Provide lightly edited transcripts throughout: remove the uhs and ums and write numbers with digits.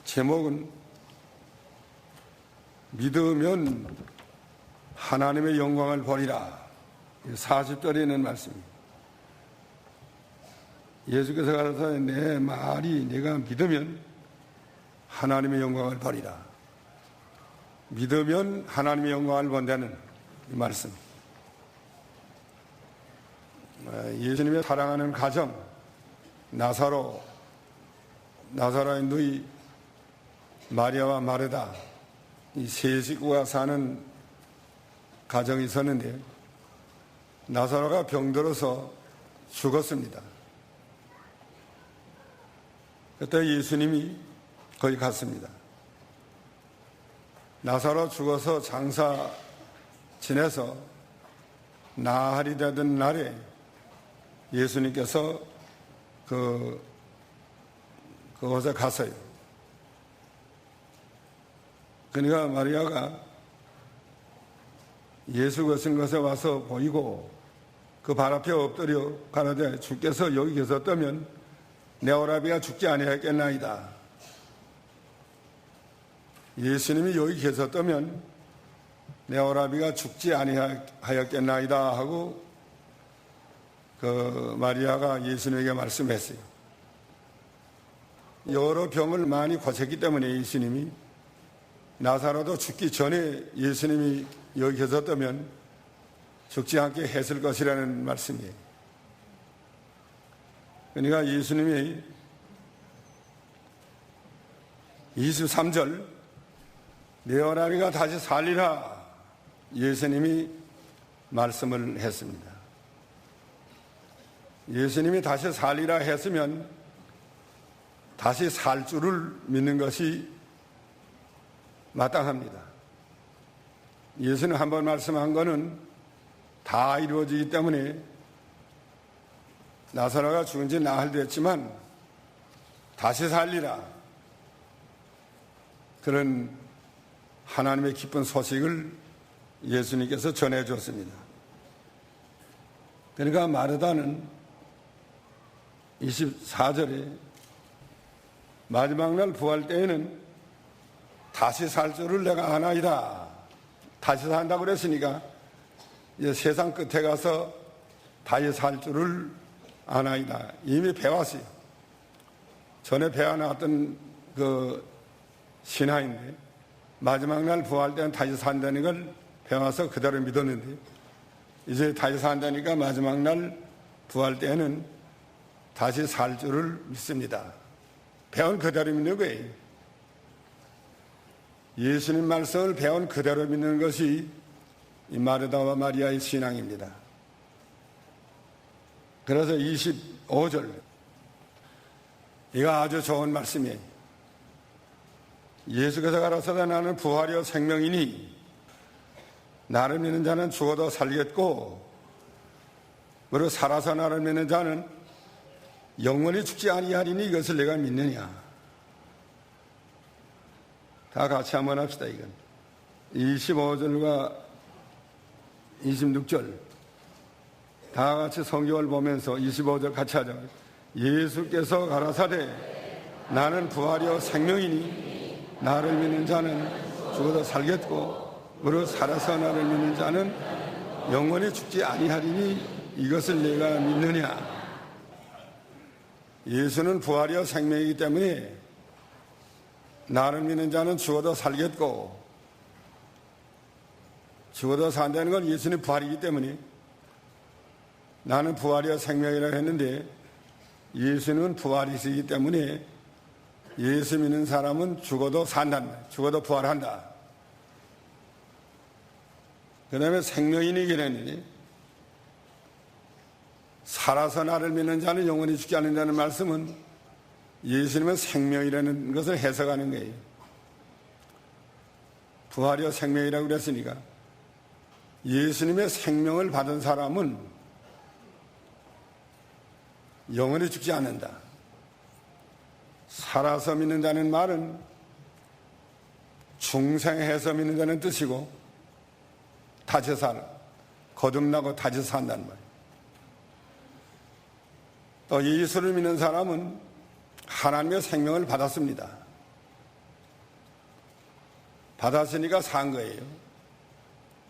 제목은 믿으면 하나님의 영광을 보리라. 40절에 있는 말씀입니다. 예수께서 가라사대 내 말이 내가 믿으면 하나님의 영광을 보리라. 믿으면 하나님의 영광을 본다는 이 말씀. 예수님의 사랑하는 가정, 나사로의 누이 마리아와 마르다, 이 세 식구가 사는 가정이 있었는데 나사로가 병들어서 죽었습니다. 그때 예수님이 거기 갔습니다. 나사로 죽어서 장사 지내서 나흘이 되던 날에 예수님께서 그곳에 갔어요. 그러니까 마리아가 예수 계신 것에 와서 보이고 그 발 앞에 엎드려 가라되 주께서 여기 계셨다면 내 오라비가 죽지 아니하였겠나이다. 예수님이 여기 계셨다면 내 오라비가 죽지 아니하였겠나이다 하고 그 마리아가 예수님에게 말씀했어요. 여러 병을 많이 고쳤기 때문에 예수님이 나사로도 죽기 전에 예수님이 여기 계셨다면 죽지 않게 했을 것이라는 말씀이에요. 그러니까 예수님이 23절 내 오라비가 다시 살리라 예수님이 말씀을 했습니다. 예수님이 다시 살리라 했으면 다시 살 줄을 믿는 것이 마땅합니다. 예수는 한 번 말씀한 거는 다 이루어지기 때문에 나사로가 죽은 지 나흘 됐지만 다시 살리라. 그런 하나님의 기쁜 소식을 예수님께서 전해줬습니다. 그러니까 마르다는 24절에 마지막 날 부활 때에는 다시 살 줄을 내가 아나이다. 다시 산다고 그랬으니까 이제 세상 끝에 가서 다시 살 줄을 아나이다. 이미 배웠어요. 전에 배워놨던 그 신화인데 마지막 날 부활 때는 다시 산다는 걸 배워서 그대로 믿었는데 이제 다시 산다니까 마지막 날 부활 때는 다시 살 줄을 믿습니다. 배운 그대로 믿는 거예요. 예수님 말씀을 배운 그대로 믿는 것이 이 마르다와 마리아의 신앙입니다. 그래서 25절 이거 아주 좋은 말씀이에요. 예수께서 가라사대 나는 부활이요 생명이니 나를 믿는 자는 죽어도 살겠고 그리고 살아서 나를 믿는 자는 영원히 죽지 아니하리니 이것을 내가 믿느냐. 다 같이 한번 합시다. 이건 25절과 26절 다 같이 성경을 보면서 25절 같이 하자. 예수께서 가라사대 나는 부활이요 생명이니 나를 믿는 자는 죽어도 살겠고 그리고 살아서 나를 믿는 자는 영원히 죽지 아니하리니 이것을 내가 믿느냐. 예수는 부활이요 생명이기 때문에 나를 믿는 자는 죽어도 살겠고 죽어도 산다는 건 예수님 부활이기 때문에 나는 부활이요 생명이라고 했는데 예수는 부활이시기 때문에 예수 믿는 사람은 죽어도 산단 말이에요. 죽어도 부활한다. 그 다음에 생명인이긴 했느니 살아서 나를 믿는 자는 영원히 죽지 않는다는 말씀은 예수님은 생명이라는 것을 해석하는 거예요. 부활이요 생명이라고 그랬으니까 예수님의 생명을 받은 사람은 영원히 죽지 않는다. 살아서 믿는다는 말은 중생해서 믿는다는 뜻이고 다시 거듭나고 다시 산다는 말이에요. 또 예수를 믿는 사람은 하나님의 생명을 받았습니다. 받았으니까 산 거예요.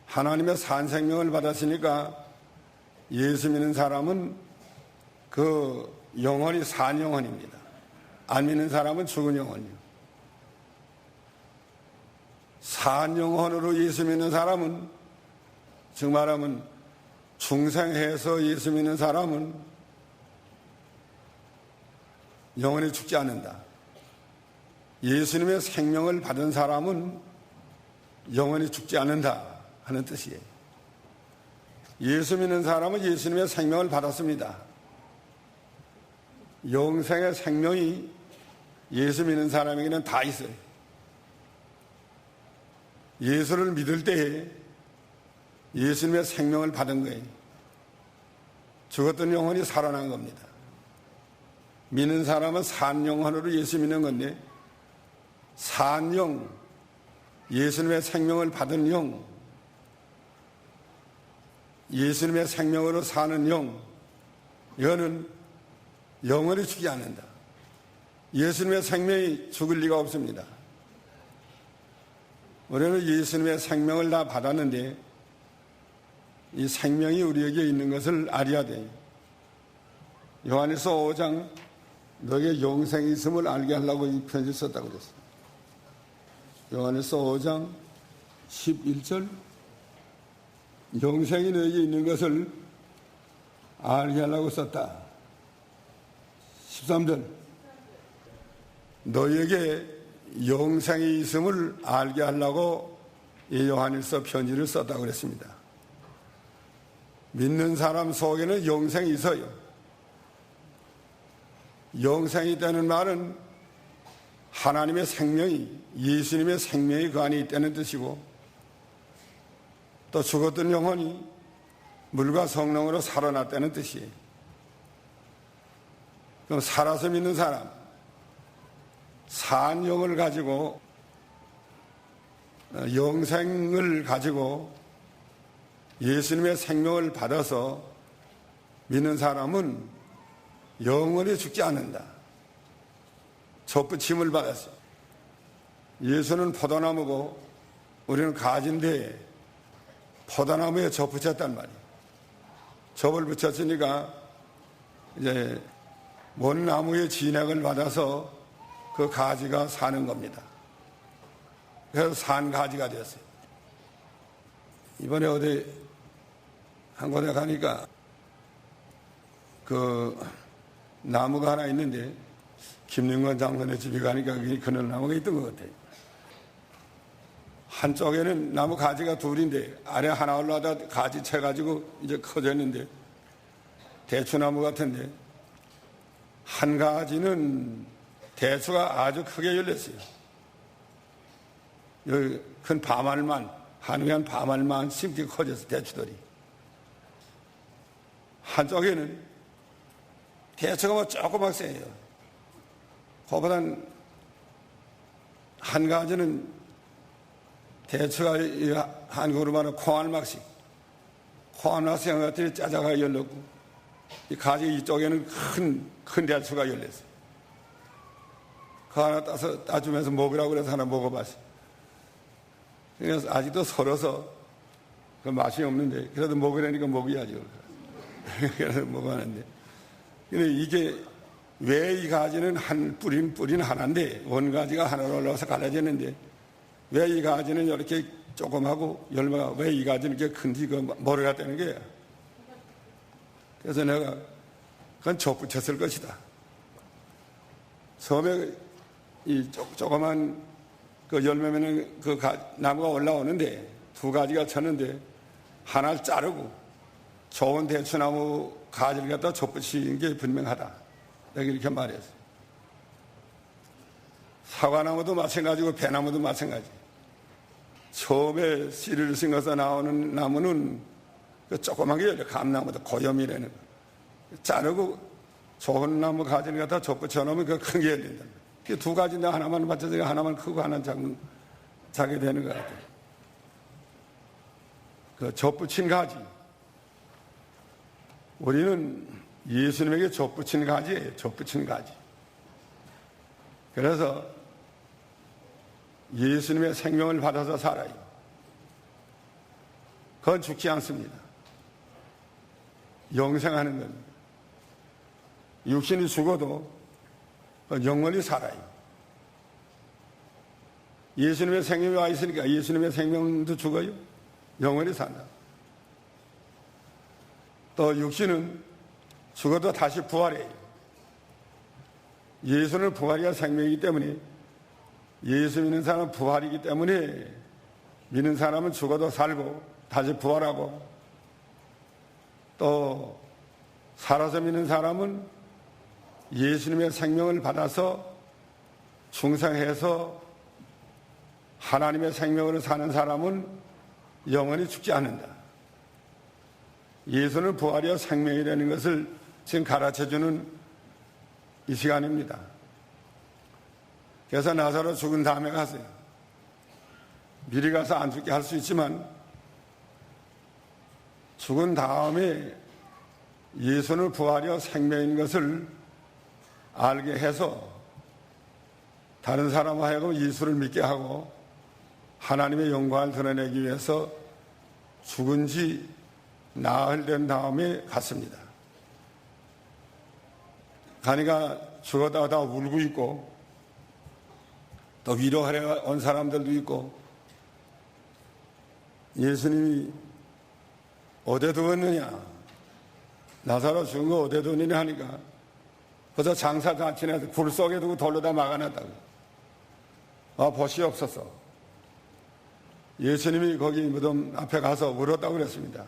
하나님의 산 생명을 받았으니까 예수 믿는 사람은 그 영혼이 산 영혼입니다. 안 믿는 사람은 죽은 영혼이요. 산 영혼으로 예수 믿는 사람은, 즉 말하면 중생해서 예수 믿는 사람은 영원히 죽지 않는다. 예수님의 생명을 받은 사람은 영원히 죽지 않는다 하는 뜻이에요. 예수 믿는 사람은 예수님의 생명을 받았습니다. 영생의 생명이 예수 믿는 사람에게는 다 있어요. 예수를 믿을 때에 예수님의 생명을 받은 거예요. 죽었던 영혼이 살아난 겁니다. 믿는 사람은 산 영혼으로 예수 믿는 건데, 산 영, 예수님의 생명을 받은 영, 예수님의 생명으로 사는 영, 이거는 영원히 죽지 않는다. 예수님의 생명이 죽을 리가 없습니다. 우리는 예수님의 생명을 다 받았는데 이 생명이 우리에게 있는 것을 알아야 돼요. 요한일서 5장 너에게 영생이 있음을 알게 하려고 이 편지를 썼다고 그랬어요. 요한일서 5장 11절 영생이 너에게 있는 것을 알게 하려고 썼다. 13절 너에게 영생이 있음을 알게 하려고 이 요한일서 편지를 썼다고 그랬습니다. 믿는 사람 속에는 영생이 있어요. 영생이 있다는 말은 하나님의 생명이, 예수님의 생명이 그 안에 있다는 뜻이고, 또 죽었던 영혼이 물과 성령으로 살아났다는 뜻이에요. 그럼 살아서 믿는 사람, 산 영을 가지고, 영생을 가지고 예수님의 생명을 받아서 믿는 사람은 영원히 죽지 않는다. 접붙임을 받았어요. 예수는 포도나무고 우리는 가지인데 포도나무에 접붙였단 말이에요. 접을 붙였으니까 이제 먼 나무의 진액을 받아서 그 가지가 사는 겁니다. 그래서 산 가지가 되었어요. 이번에 어디 한 곳에 가니까 그 나무가 하나 있는데 김영건 장군의 집에 가니까 그런 나무가 있던 것 같아요. 한쪽에는 나무 가지가 둘인데 아래 하나 올라가다 가지 채가지고 이제 커졌는데 대추나무 같은데 한 가지는 대추가 아주 크게 열렸어요. 여기 큰 밤알만, 한국에 한 밤알만 심게 커졌어요, 대추들이. 한쪽에는 대추가 뭐 조그맣세요. 그보단 한 가지는 대추가 한 그루마는 콩알막씩, 콩알막씩 한 것들이 짜자가 열렸고, 이 가지 이쪽에는 큰 대추가 열렸어요. 그 하나 따주면서 먹으라고 그래서 하나 먹어봤어요. 그래서 아직도 설어서 그 맛이 없는데, 그래도 먹으려니까 먹어야죠. 그래서 먹었는데. 근데 이게 왜 이 가지는 뿌리는 하나인데, 원가지가 하나로 올라와서 갈라졌는데, 왜 이 가지는 이렇게 조금하고 열매가 왜 이 가지는 이렇게 큰지 그 모르겠 다는 거야. 그래서 내가 그건 접붙였을 것이다. 처음에 이 조그만 그 열매면은 그 나무가 올라오는데 두 가지가 쳤는데 하나를 자르고 좋은 대추나무 가지를 갖다 접붙인 게 분명하다. 내가 이렇게 말했어. 사과나무도 마찬가지고 배나무도 마찬가지. 처음에 씨를 심어서 나오는 나무는 그 조그만 게 열려. 감나무도 고염이라는 거. 자르고 좋은 나무 가지를 갖다 접붙여 놓으면 그 큰 게 열린다. 그 두 가지인데 하나만 맞춰서 하나만 크고 하나는 작게 되는 것 같아요. 그 접붙인 가지. 우리는 예수님에게 접붙인 가지예요. 접붙인 가지. 그래서 예수님의 생명을 받아서 살아요. 그건 죽지 않습니다. 영생하는 겁니다. 육신이 죽어도 영원히 살아요. 예수님의 생명이 와 있으니까 예수님의 생명도 죽어요. 영원히 산다. 또 육신은 죽어도 다시 부활해요. 예수는 부활이야 생명이기 때문에, 예수 믿는 사람은 부활이기 때문에 믿는 사람은 죽어도 살고 다시 부활하고, 또 살아서 믿는 사람은 예수님의 생명을 받아서 중생해서 하나님의 생명으로 사는 사람은 영원히 죽지 않는다. 예수는 부활이여 생명이라는 것을 지금 가르쳐주는 이 시간입니다. 그래서 나사로 죽은 다음에 가세요. 미리 가서 안 죽게 할 수 있지만 죽은 다음에 예수는 부활이여 생명인 것을 알게 해서 다른 사람 하여금 예수를 믿게 하고 하나님의 영광을 드러내기 위해서 죽은 지 나흘 된 다음에 갔습니다. 가니까 죽었다가 다 울고 있고, 또 위로하려 온 사람들도 있고, 예수님이 어디 두었느냐, 나사로 죽은 거 어디 두었느냐 하니까 그저 장사 다 지내서 굴 속에 두고 돌로 다 막아놨다고. 보시옵소서. 예수님이 거기 무덤 앞에 가서 울었다고 그랬습니다.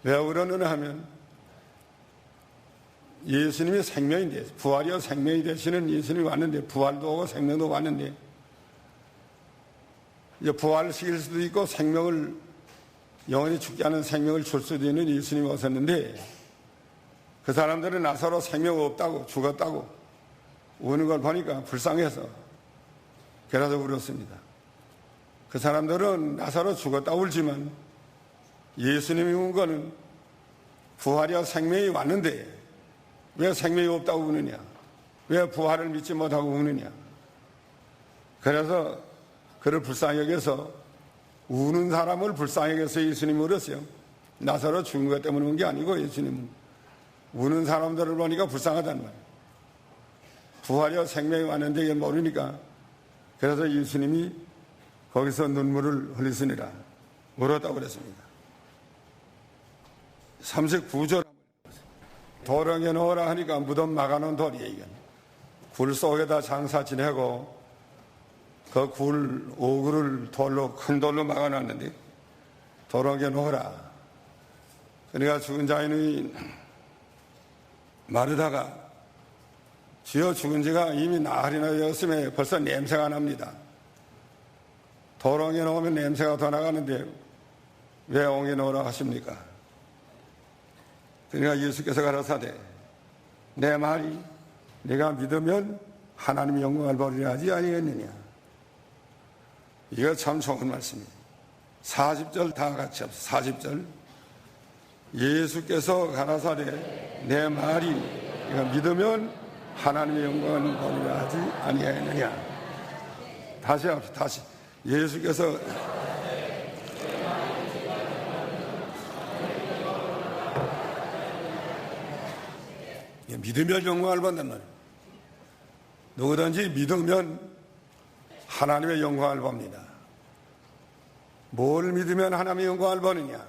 왜 울었느냐 하면 예수님이 생명인데, 부활이여 생명이 되시는 예수님이 왔는데, 부활도 오고 생명도 왔는데, 이제 부활을 시킬 수도 있고 생명을, 영원히 죽지 않은 생명을 줄 수도 있는 예수님이 오셨는데, 그 사람들은 나사로 생명 없다고, 죽었다고 우는 걸 보니까 불쌍해서 그래서 울었습니다. 그 사람들은 나사로 죽었다 울지만 예수님이 운 거는 부활이야 생명이 왔는데 왜 생명이 없다고 우느냐, 왜 부활을 믿지 못하고 우느냐. 그래서 그를 불쌍히 여겨서, 우는 사람을 불쌍히 여겨서 예수님이 울었어요. 나사로 죽은 것 때문에 운 게 아니고 예수님은 우는 사람들을 보니까 불쌍하단 말이에요. 부활이야 생명이 왔는데 이게 모르니까. 그래서 예수님이 거기서 눈물을 흘리시니라 울었다고 그랬습니다. 39절 도령에 넣으라 하니까 무덤 막아놓은 돌이에요. 이건 굴 속에다 장사 지내고 그 굴 오구를 돌로, 큰 돌로 막아놨는데 도령에 넣으라. 그러니까 죽은 자인이 마르다가 주여 죽은 지가 이미 나흘이나 되었음에 벌써 냄새가 납니다. 도롱에 넣으면 냄새가 더 나가는데 왜 옹에 넣으라 하십니까? 그러니까 예수께서 가라사대 내 말이 네가 믿으면 하나님의 영광을 보리라 하지 아니했느냐. 이거 참 좋은 말씀입니다. 40절 다 같이 합시다. 40절 예수께서 가라사대 내 말이 네가 믿으면 하나님의 영광을 보리라 하지 아니했느냐. 다시 합시다. 다시 예수께서 믿으면 영광을 받는단 말이에요. 누구든지 믿으면 하나님의 영광을 봅니다. 뭘 믿으면 하나님의 영광을 보느냐?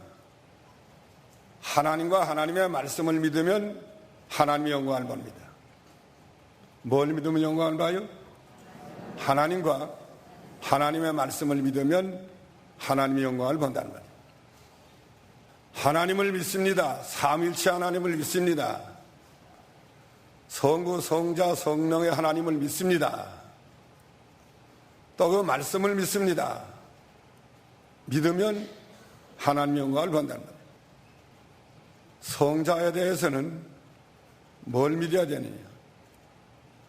하나님과 하나님의 말씀을 믿으면 하나님의 영광을 봅니다. 뭘 믿으면 영광을 봐요? 하나님과 하나님의 말씀을 믿으면 하나님의 영광을 본다는 말이에요. 하나님을 믿습니다. 삼위일체 하나님을 믿습니다. 성부, 성자, 성령의 하나님을 믿습니다. 또 그 말씀을 믿습니다. 믿으면 하나님의 영광을 본다는 말이에요. 성자에 대해서는 뭘 믿어야 되느냐?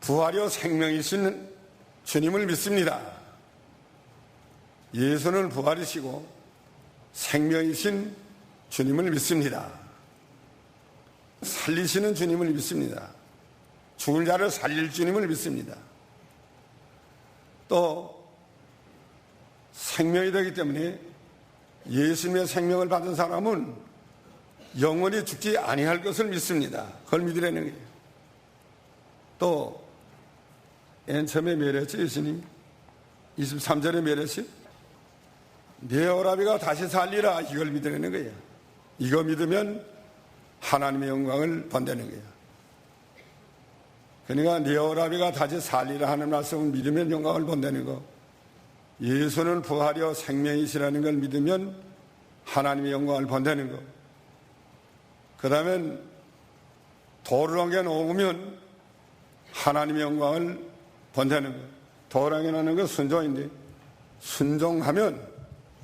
부활이요 생명이신 주님을 믿습니다. 예수는 부활이시고 생명이신 주님을 믿습니다. 살리시는 주님을 믿습니다. 죽은 자를 살릴 주님을 믿습니다. 또 생명이 되기 때문에 예수님의 생명을 받은 사람은 영원히 죽지 아니할 것을 믿습니다. 그걸 믿으라는 거예요. 또 맨 처음에 멸했죠. 예수님 23절에 멸했어요. 네 오라비가 다시 살리라, 이걸 믿으라는 거예요. 이거 믿으면 하나님의 영광을 본다는 거예요. 그러니까 네 오라비가 다시 살리라 하는 말씀을 믿으면 영광을 본다는 거, 예수는 부활이요 생명이시라는 걸 믿으면 하나님의 영광을 본다는 거, 그 다음에 돌을 옮겨 놓으면 하나님의 영광을 본다는 거. 돌을 옮겨 놓는 건 순종인데, 순종하면,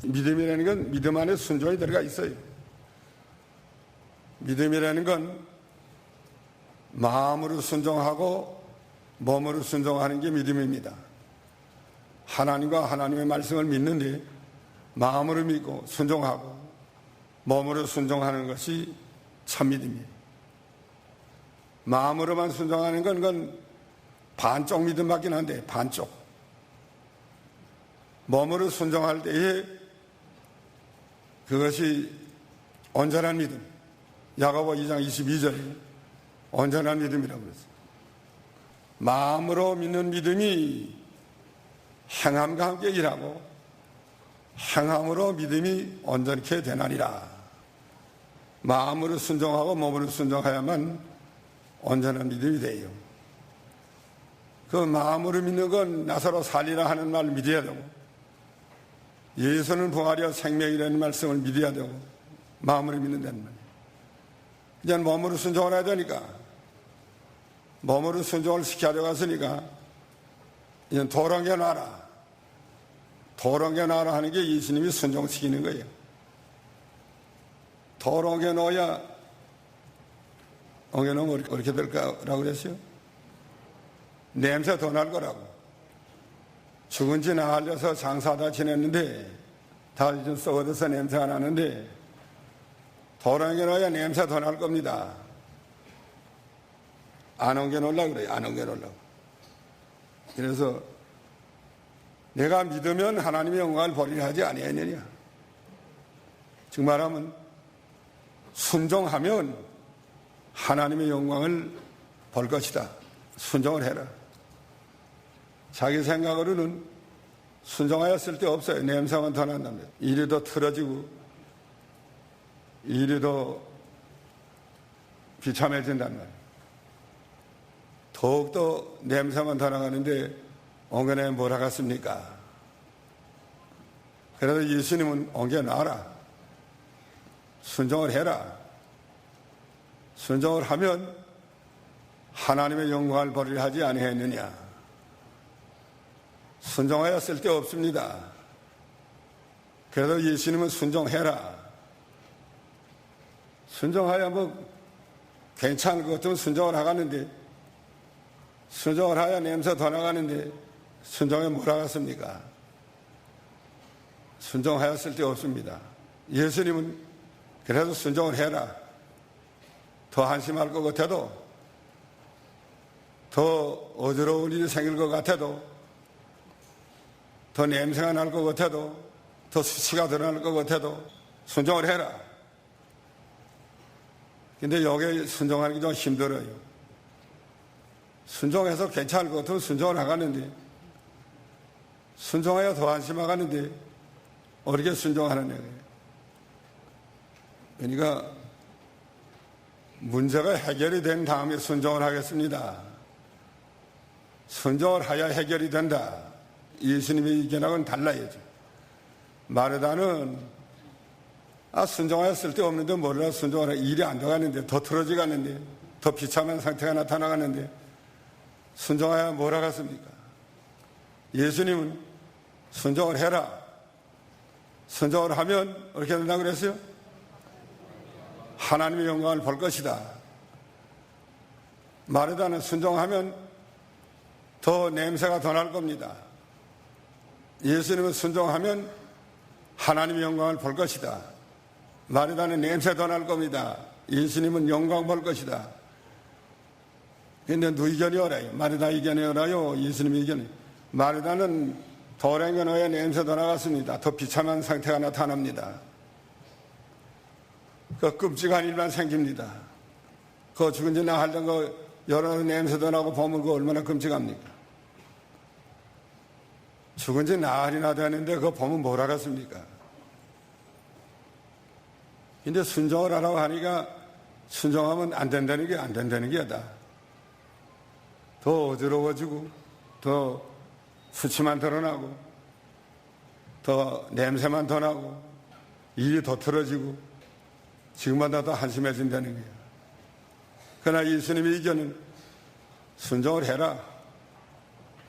믿음이라는 건 믿음 안에 순종이 들어가 있어요. 믿음이라는 건 마음으로 순종하고 몸으로 순종하는 게 믿음입니다. 하나님과 하나님의 말씀을 믿는데 마음으로 믿고 순종하고 몸으로 순종하는 것이 참 믿음이에요. 마음으로만 순종하는 건 그건 반쪽 믿음밖에 안 돼. 반쪽. 몸으로 순종할 때에 그것이 온전한 믿음. 야고보 2장 22절에 온전한 믿음이라고 그랬어요. 마음으로 믿는 믿음이 행함과 함께 일하고 행함으로 믿음이 온전케 되나니라. 마음으로 순종하고 몸으로 순종해야만 온전한 믿음이 돼요. 그 마음으로 믿는 건 나사로 살리라 하는 말을 믿어야 되고, 예수는 부활이여 생명이라는 말씀을 믿어야 되고, 마음으로 믿는다는 말이에요. 이제 몸으로 순종을 해야 되니까, 몸으로 순종을 시켜야 되었으니까 이제 돌 옮겨 놔라. 돌 옮겨 놔라 하는 게 예수님이 순종시키는 거예요. 돌 옮겨 놓아야, 옮겨 놓으면 어떻게 될까라고 그랬어요? 냄새 더 날 거라고. 죽은 지 나흘려서 장사하다 지냈는데 다 좀 썩어져서 냄새가 나는데 돌 옮겨 놓아야 냄새 더 날 겁니다. 안 옮겨 놓으려고 그래요. 안 옮겨 놓으려고. 그래서 내가 믿으면 하나님의 영광을 보리라 하지 아니하느냐. 즉 말하면 순종하면 하나님의 영광을 볼 것이다. 순종을 해라. 자기 생각으로는 순종하였을 때 없어요. 냄새만 더 난답니다. 일이 더 틀어지고 일이 더 비참해진단 말이에요. 더욱더 냄새만 더 나가는데 옮겨내면 뭐라 같습니까? 그래서 예수님은 옮겨놔라. 순종을 해라. 순종을 하면 하나님의 영광을 보리라 하지 아니했느냐. 순종하였을 때 없습니다. 그래서 예수님은 순종해라. 순종하야 뭐 괜찮을 것 같으면 순종을 하겠는데, 순종을 하야 냄새 더 나가는데 순종에 뭐라 같습니까? 순종하였을 때 없습니다. 예수님은 그래도 순종을 해라. 더 한심할 것 같아도, 더 어지러운 일이 생길 것 같아도, 더 냄새가 날 것 같아도, 더 수치가 드러날 것 같아도 순종을 해라. 근데 여기에 순종하는 게 좀 힘들어요. 순종해서 괜찮을 것 같으면 순종을 하겠는데, 순종해야 더 안심하겠는데 어떻게 순종하는 거예요? 그러니까 문제가 해결이 된 다음에 순종을 하겠습니다. 순종을 해야 해결이 된다. 예수님의 의견하고는 달라야죠. 마르다는 순종하였을 때 없는데 몰라 순종을 해. 일이 안 돼가는데, 더 틀어져 가는데, 더 비참한 상태가 나타나가는데 순종해야 뭘 하겠습니까? 예수님은 순종을 해라. 순종을 하면 어떻게 된다고 그랬어요? 하나님의 영광을 볼 것이다. 마르다는 순종하면 더 냄새가 더 날 겁니다. 예수님은 순종하면 하나님의 영광을 볼 것이다. 마르다는 냄새 더 날 겁니다. 예수님은 영광 볼 것이다. 그런데 누 의견이 옳아요? 마르다 의견이 옳아요? 예수님의 의견이? 마르다는 돌행견 후에 냄새도 나갔습니다. 더 비참한 상태가 나타납니다. 그 끔찍한 일만 생깁니다. 그 죽은 지 나흘 거 여러 냄새도 나고 보면 그 얼마나 끔찍합니까? 죽은 지 나흘이나 되는데 그거 보면 뭘 알았습니까? 근데 순종을 하라고 하니까 순종하면 안 된다는 게 아다. 더 어지러워지고 더 수치만 드러나고 더 냄새만 더 나고 일이 더 틀어지고 지금보다 더 한심해진다는 거예요. 그러나 예수님의 의견은 순종을 해라.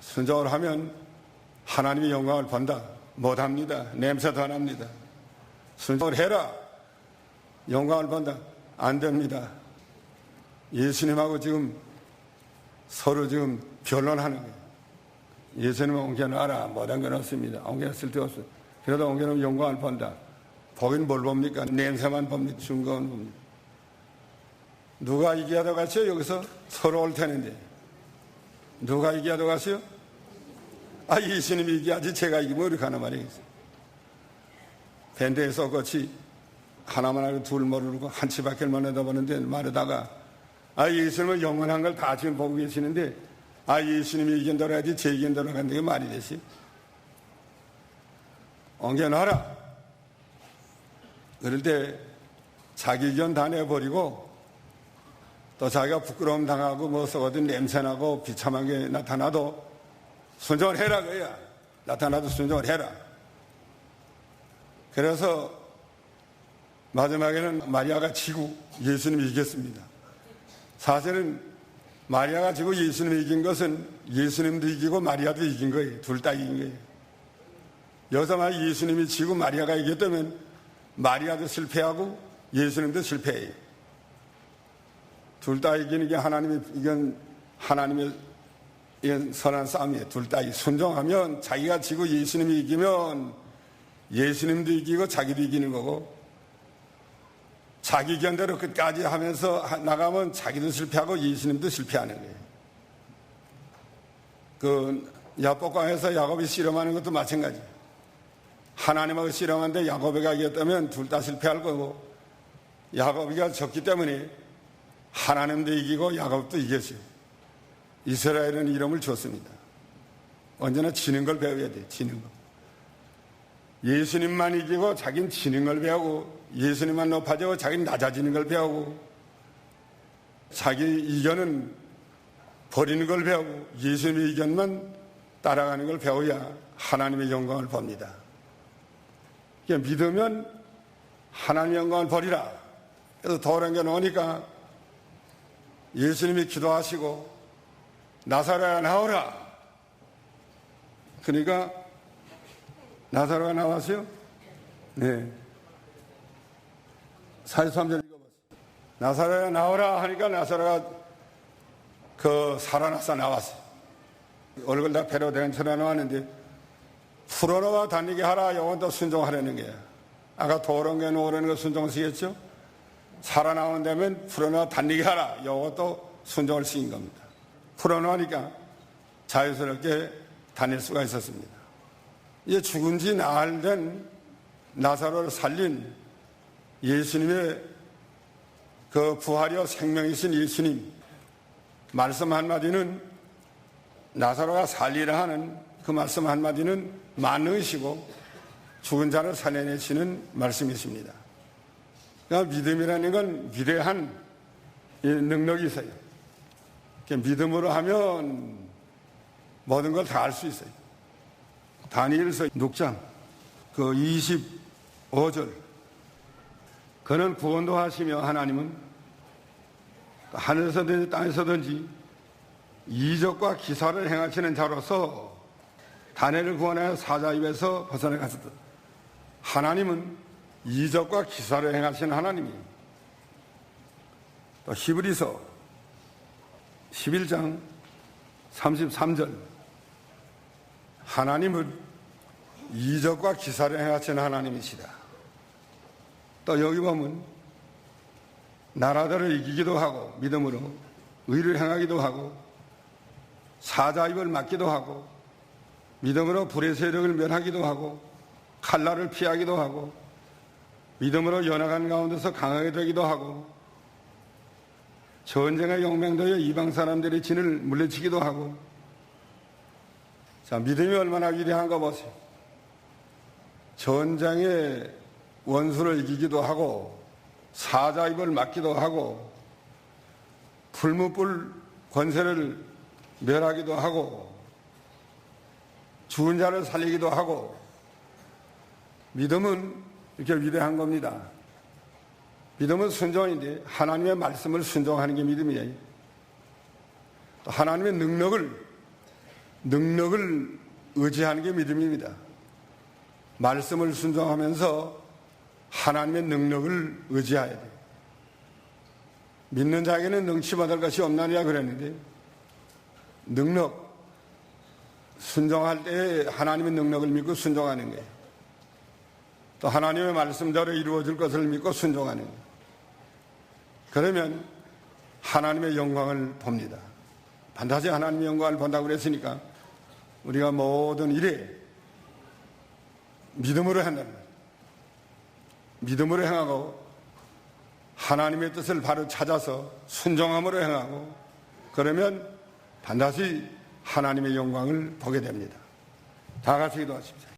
순종을 하면 하나님의 영광을 본다. 못합니다. 냄새 더 납니다. 순종을 해라. 영광을 본다. 안 됩니다. 예수님하고 지금 서로 지금 변론하는 거예요. 예수님은 옮겨놔라. 못한 건 없습니다. 옮겨 쓸데없어. 그래도 옮겨놓으면 영광을 본다. 보긴 뭘 봅니까? 냄새만 봅니다. 증거는 봅니다. 누가 이기하다 갔어요? 여기서 서로 올 테는데. 누가 이기하다 갔어요? 예수님이 이기하지 제가 이기면 이렇게 하나 말이겠어요. 밴드에서 같이 하나만 알고 둘 모르고 한 치밖에만 내다보는데 말하다가 예수님은 영원한 걸 다 지금 보고 계시는데 예수님이 이긴다고 해야지 제 이긴다고 한다는 게 말이 되지. 옮겨놔라. 그럴 때 자기 의견 다 내버리고 또 자기가 부끄러움 당하고 뭐 썩어든 냄새나고 비참하게 나타나도 순종을 해라 그야. 나타나도 순종을 해라. 그래서 마지막에는 마리아가 지고 예수님이 이겼습니다. 사실은 마리아가 지고 예수님이 이긴 것은 예수님도 이기고 마리아도 이긴 거예요. 둘 다 이긴 거예요. 여기서 만약 예수님이 지고 마리아가 이겼다면 마리아도 실패하고 예수님도 실패해요. 둘 다 이기는 게 하나님의 선한 싸움이에요. 둘 다 순종하면 자기가 지고 예수님이 이기면 예수님도 이기고 자기도 이기는 거고 자기 견대로 끝까지 하면서 나가면 자기도 실패하고 예수님도 실패하는 거예요. 그 야복강에서 야곱이 실험하는 것도 마찬가지예요. 하나님하고 실험하는데 야곱이가 이겼다면 둘 다 실패할 거고 야곱이가 졌기 때문에 하나님도 이기고 야곱도 이겼어요. 이스라엘은 이름을 줬습니다. 언제나 지는 걸 배워야 돼. 지는 거. 예수님만 이기고 자기는 지는 걸 배우고 예수님만 높아지고 자기는 낮아지는 걸 배우고 자기 의견은 버리는 걸 배우고 예수님의 의견만 따라가는 걸 배워야 하나님의 영광을 봅니다. 그러니까 믿으면 하나님의 영광을 버리라. 그래서 돌아겨 놓으니까 예수님이 기도하시고 나사로야 나오라. 그러니까 나사로가 나왔어요? 네. 43절 읽어봤어요. 나사로야 나오라 하니까 나사로가 살아나서 나왔어요. 얼굴 다 배로 된 채로 나왔는데 풀어놓아 다니게 하라. 요건 순종하려는 거야. 아까 도롱에 놓으라는 거 순종시켰죠? 살아나온다면 풀어놓아 다니게 하라. 요것도 순종을 시킨 겁니다. 풀어놓으니까 자유스럽게 다닐 수가 있었습니다. 이제 죽은 지 나흘 된 나사로를 살린 예수님의 그 부활이요 생명이신 예수님 말씀 한마디는 나사로가 살리라 하는 그 말씀 한마디는 만능이시고 죽은 자를 살려내시는 말씀이십니다. 그러니까 믿음이라는 건 위대한 능력이 있어요. 믿음으로 하면 모든 걸 다 알 수 있어요. 다니엘서 6장 25절 그는 구원도 하시며 하나님은 하늘에서든지 땅에서든지 이적과 기사를 행하시는 자로서 다니엘을 구원하여 사자 입에서 벗어나 갔었다. 하나님은 이적과 기사를 행하시는 하나님이에요. 또 히브리서 11장 33절 하나님은 이적과 기사를 행하시는 하나님이시다. 또 여기 보면 나라들을 이기기도 하고 믿음으로 의를 행하기도 하고 사자 입을 막기도 하고 믿음으로 불의 세력을 멸하기도 하고 칼날을 피하기도 하고 믿음으로 연약한 가운데서 강하게 되기도 하고 전쟁에 용맹되어 이방 사람들의 진을 물리치기도 하고. 자, 믿음이 얼마나 위대한가 보세요. 전장에 원수를 이기기도 하고 사자입을 막기도 하고 불무불 권세를 멸하기도 하고 죽은 자를 살리기도 하고. 믿음은 이렇게 위대한 겁니다. 믿음은 순종인데 하나님의 말씀을 순종하는 게 믿음이에요. 또 하나님의 능력을 의지하는 게 믿음입니다. 말씀을 순종하면서 하나님의 능력을 의지해야 돼요. 믿는 자에게는 능치받을 것이 없나니라 그랬는데 순종할 때 하나님의 능력을 믿고 순종하는 거예요. 또 하나님의 말씀대로 이루어질 것을 믿고 순종하는 거예요. 그러면 하나님의 영광을 봅니다. 반드시 하나님의 영광을 본다고 그랬으니까 우리가 모든 일에 믿음으로 한다는 거예요. 믿음으로 행하고 하나님의 뜻을 바로 찾아서 순종함으로 행하고 그러면 반드시 하나님의 영광을 보게 됩니다. 다 같이 기도하십시오.